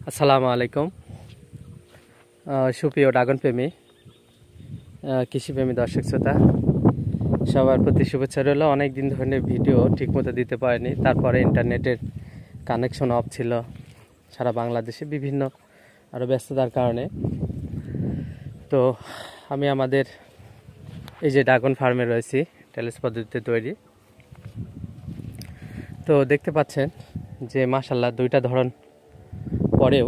আসসালামু আলাইকুম। সুপ্রিয় ড্রাগন প্রেমী, কৃষিপ্রেমী দর্শক শ্রোতা, সবার প্রতি শুভেচ্ছা রইল। অনেক দিন ধরে ভিডিও ঠিকমতো দিতে পারিনি, তারপরে ইন্টারনেটের কানেকশন অফ ছিল সারা বাংলাদেশে বিভিন্ন আরও ব্যস্ততার কারণে। তো আমি আমাদের এই যে ড্রাগন ফার্মে রয়েছি, টেরেস পদ্ধতিতে তৈরি। তো দেখতে পাচ্ছেন যে মাশাআল্লাহ দুইটা ধরন পরেও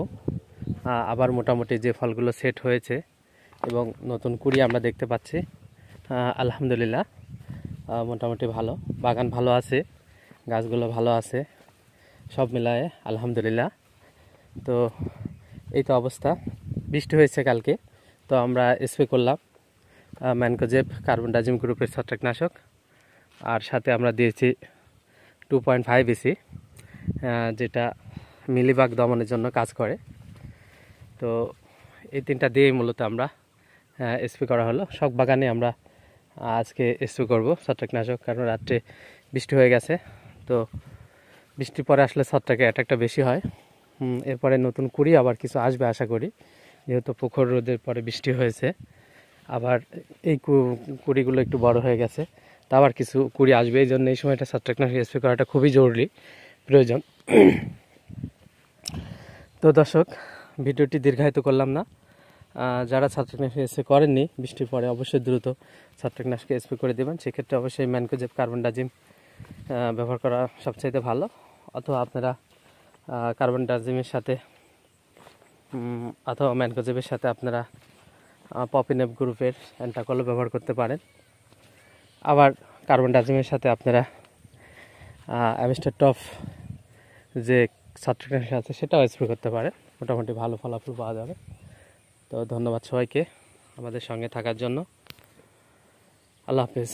আবার মোটামুটি যে ফলগুলো সেট হয়েছে এবং নতুন কুড়ি আমরা দেখতে পাচ্ছি। আলহামদুলিল্লাহ মোটামুটি ভালো, বাগান ভালো আছে, গাছগুলো ভালো আছে, সব মিলায়ে আলহামদুলিল্লাহ। তো এই তো অবস্থা। বৃষ্টি হয়েছে কালকে, তো আমরা স্প্রে করলাম ম্যানকোজেব কার্বনডাজিম গ্রুপের ছত্রাকনাশক, আর সাথে আমরা দিয়েছি 2.5 ইসি, যেটা মিলিবাগ দমনের জন্য কাজ করে। তো এই তিনটা দিয়েই মূলত আমরা স্প্রে করা হলো। সব বাগানে আমরা আজকে স্প্রে করব ছত্রাকনাশক, কারণ রাত্রে বৃষ্টি হয়ে গেছে। তো বৃষ্টির পরে আসলে ছত্রাকের অ্যাটাকটা বেশি হয়। এরপরে নতুন কুড়ি আবার কিছু আসবে আশা করি, যেহেতু প্রখর রোদের পরে বৃষ্টি হয়েছে। আবার এই কুড়িগুলো একটু বড় হয়ে গেছে, তা আবার কিছু কুড়ি আসবে। এই জন্য এই সময়টা ছত্রাকনাশক স্প্রে করাটা খুবই জরুরি প্রয়োজন। তো দর্শক, ভিডিওটি দীর্ঘায়িত করলাম না। যারা ছত্রাকনাশক স্প্রে করেননি বৃষ্টির পরে, অবশ্যই দ্রুত ছত্রাকনাশক স্প্রে করে দেবেন। সেক্ষেত্রে অবশ্যই ম্যানকোজেব কার্বনডাজিম ব্যবহার করা সবচাইতে ভালো। অথবা আপনারা কার্বনডাজিমের সাথে অথবা ম্যানকোজেবের সাথে আপনারা পপিনেপ গ্রুপের অ্যান্টাকলও ব্যবহার করতে পারেন। আবার কার্বনডাজিমের সাথে আপনারা অ্যামিস্টার টপ যে ছত্রাকনাশক আছে সেটাও স্প্রে করতে পারেন। মোটামুটি ভালো ফলাফল পাওয়া যাবে। তো ধন্যবাদ সবাইকে আমাদের সঙ্গে থাকার জন্য। আল্লাহ হাফেজ।